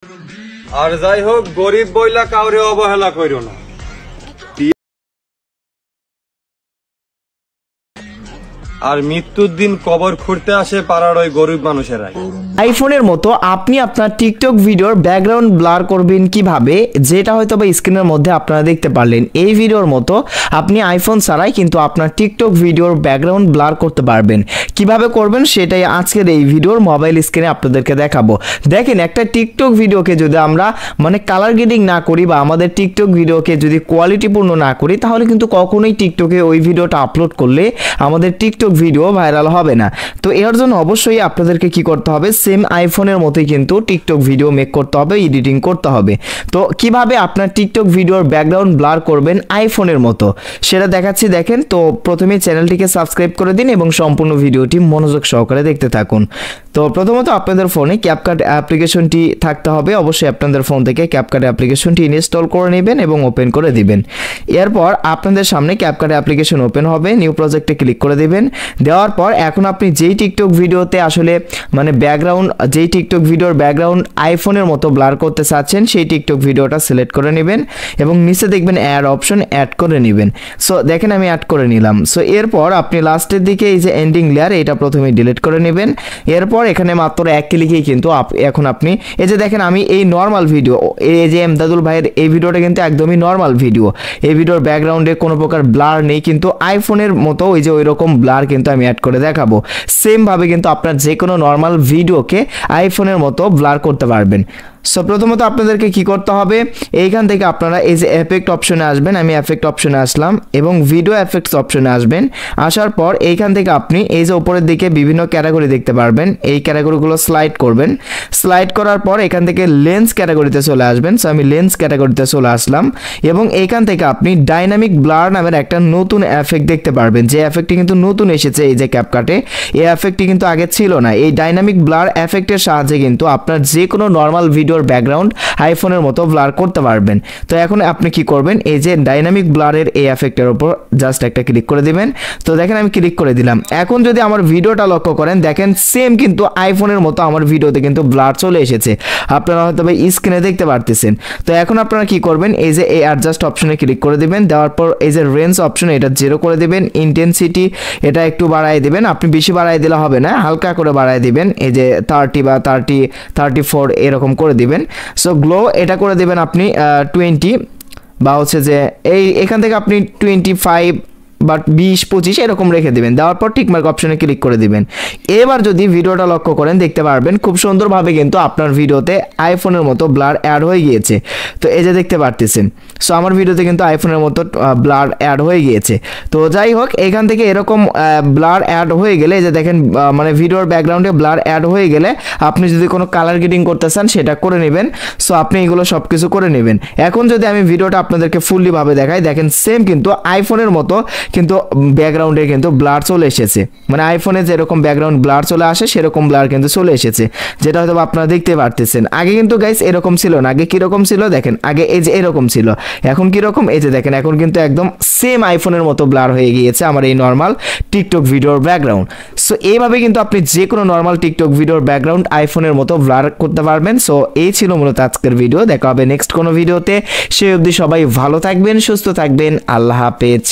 আর যাই হোক গরিব বইলা কাউরে অবহেলা কইরো না। আর মৃত্যুর দিন কবর খুঁড়তে আসে পাড়ার ওই গরিব মানুষেরাই। আইফোনের মতো আপনি আপনার টিকটক ভিডিওর ব্যাকগ্রাউন্ড ব্লার করবেন কিভাবে, যেটা হয়তো বা স্ক্রিনের মধ্যে আপনারা দেখতে পারলেন। এই ভিডিওর মতো আপনি আইফোন ছাড়াই কিন্তু আপনার টিকটক ভিডিওর ব্যাকগ্রাউন্ড ব্লার করতে পারবেন। কিভাবে করবেন সেটাই আজকের এই ভিডিওর মোবাইল স্ক্রিনে আপনাদেরকে দেখাবো। দেখেন, একটা টিকটক ভিডিওকে যদি আমরা কালার গ্রেডিং না করি বা আমাদের টিকটক ভিডিওকে যদি কোয়ালিটিপূর্ণ না করি, তাহলে কিন্তু কখনোই টিকটকে ওই ভিডিওটা আপলোড করলে আমাদের টিকটক ভিডিও ভাইরাল হবে না। তো এর জন্য অবশ্যই আপনাদেরকে কি করতে হবে, সেম আইফোনের মতোই কিন্তু টিকটক ভিডিও মেক করতে হবে, এডিটিং করতে হবে। তো কিভাবে আপনার টিকটক ভিডিওর ব্যাকগ্রাউন্ড ব্লার করবেন আইফোনের মতো সেটা দেখাচ্ছি। দেখেন, তো প্রথমে চ্যানেলটিকে সাবস্ক্রাইব করে দিন এবং সম্পূর্ণ ভিডিওটি মনোযোগ সহকারে দেখতে থাকুন। তো প্রথমত আপনাদের ফোনে ক্যাপকাট অ্যাপ্লিকেশনটি থাকতে হবে। অবশ্যই আপনাদের ফোন থেকে ক্যাপকাট অ্যাপ্লিকেশনটি ইনস্টল করে নেবেন এবং ওপেন করে দিবেন। এরপর আপনাদের সামনে ক্যাপকাট অ্যাপ্লিকেশন ওপেন হবে, নিউ প্রজেক্টে ক্লিক করে দিবেন। দেওয়ার পর এখন আপনি যেই টিকটক ভিডিওতে আসলে ব্যাকগ্রাউন্ড, যেই টিকটক ভিডিওর ব্যাকগ্রাউন্ড আইফোনের মতো ব্লার করতে চাচ্ছেন, সেই টিকটক ভিডিওটা সিলেক্ট করে নেবেন এবং নিচে দেখবেন অ্যাড অপশন, অ্যাড করে নেবেন। সো দেখেন আমি অ্যাড করে নিলাম। সো এরপর আপনি লাস্টের দিকে এই যে এন্ডিং লেয়ার, এটা প্রথমে ডিলিট করে নেবেন। এরপর এখানে মাত্র এক ক্লিকেই কিন্তু এখন আপনি এই যে দেখেন, আমি এই নর্মাল ভিডিও, এই যে এমদাদুল ভাইয়ের এই ভিডিওটা কিন্তু একদমই নর্মাল ভিডিও। এই ভিডিওর ব্যাকগ্রাউন্ডে কোনো প্রকার ব্লার নেই, কিন্তু আইফোনের মতো ওই যে ওই রকম ব্লার কিন্তু আমি অ্যাড করে দেখাবো। সেম ভাবে কিন্তু আপনার যে কোনো নর্মাল ভিডিওকে আইফোনের মতো ব্লার করতে পারবেন। সো প্রথমত আপনাদেরকে কি করতে হবে, এইখান থেকে আপনারা এই যে এফেক্ট অপশনে আসবেন। আমি এফেক্ট অপশনে আসলাম এবং ভিডিও এফেক্টস অপশনে আসবেন। আসার পর এইখান থেকে আপনি এই যে উপরের দিকে বিভিন্ন ক্যাটাগরি দেখতে পারবেন, এই ক্যাটাগরিগুলো স্লাইড করবেন। স্লাইড করার পর এখান থেকে লেন্স ক্যাটাগরিতে চলে আসবেন। সো আমি লেন্স ক্যাটাগরিতে চলে আসলাম এবং এইখান থেকে আপনি ডাইনামিক ব্লার নামের একটা নতুন এফেক্ট দেখতে পারবেন, যে এফেক্টটি কিন্তু নতুন এসেছে এই যে ক্যাপকাটে। এই এফেক্টটি কিন্তু আগে ছিল না। এই ডাইনামিক ব্লার এফেক্টের সাহায্যে কিন্তু আপনার যে কোনো নর্মাল ভিডিওর ব্যাকগ্রাউন্ড আইফোনের মতো ব্লার করতে পারবেন। তো এখন আপনি কি করবেন, এই যে ডাইনামিক ব্লারের এই এফেক্টের উপর জাস্ট একটা ক্লিক করে দিবেন। তো দেখেন আমি ক্লিক করে দিলাম। এখন যদি আমার ভিডিওটা লক্ষ্য করেন, দেখেন সেম কিন্তু আইফোনের মতো আমার ভিডিওতে কিন্তু ব্লার চলে এসেছে। আপনারা হয়তো স্ক্রিনে দেখতে পারতেছেন। তো এখন আপনারা কি করবেন, এই যে এই অ্যাডজাস্ট অপশনে ক্লিক করে দিবেন। দেওয়ার পর এই যে রেঞ্জ অপশন, এটা 0 করে দিবেন। ইন্টেন্সিটি এটা একটু বাড়ায় দিবেন। আপনি বেশি বাড়ায় দিলে হবে না, হালকা করে বাড়ায় দিবেন। এই যে 30 বা 34 এরকম করে দিবেন। সো গ্লো এটা করে দিবেন আপনি 20, বা হচ্ছে যে এখান থেকে আপনি 25 বা 20-25 এরকম রেখে দিবেন। দেওয়ার পর টিকমার্ক অপশনে ক্লিক করে দিবেন। এবার যদি ভিডিওটা লক্ষ্য করেন, দেখতে পারবেন খুব সুন্দরভাবে কিন্তু আপনার ভিডিওতে আইফোনের মতো ব্লার অ্যাড হয়ে গিয়েছে। তো এই যে দেখতে পারতেছেন, সো আমার ভিডিওতে কিন্তু আইফোনের মতো ব্লার অ্যাড হয়ে গিয়েছে। তো যাই হোক, এখান থেকে এরকম ব্লার অ্যাড হয়ে গেলে, এই যে দেখেন ভিডিওর ব্যাকগ্রাউন্ডে ব্লার অ্যাড হয়ে গেলে আপনি যদি কোনো কালার গ্রেডিং করতে চান সেটা করে নেবেন। সো আপনি এগুলো সব কিছু করে নেবেন। এখন যদি আমি ভিডিওটা আপনাদেরকে ফুললি ভাবে দেখাই, দেখেন সেম কিন্তু আইফোনের মতো কিন্তু ব্যাকগ্রাউন্ডে কিন্তু ব্লার চলে এসেছে। আইফোনে যেরকম ব্যাকগ্রাউন্ড ব্লার চলে আসে সেরকম ব্লার কিন্তু চলে এসেছে, যেটা হয়তো আপনারা দেখতে পারতেছেন। আগে কিন্তু গাইস এরকম ছিল না। আগে কিরকম ছিল দেখেন, আগে এই যে এরকম ছিল, এখন কিরকম, এই যে দেখেন এখন কিন্তু একদম সেম আইফোনের মতো ব্লার হয়ে গিয়েছে আমার এই নর্মাল টিকটক ভিডিওর ব্যাকগ্রাউন্ড। সো এইভাবে কিন্তু আপনি যে কোনো নর্মাল টিকটক ভিডিওর ব্যাকগ্রাউন্ড আইফোনের মতো ব্লার করতে পারবেন। সো এই ছিল মূলত আজকের ভিডিও। দেখা হবে নেক্সট কোনো ভিডিওতে। সেই অবধি সবাই ভালো থাকবেন, সুস্থ থাকবেন। আল্লাহ হাফেজ।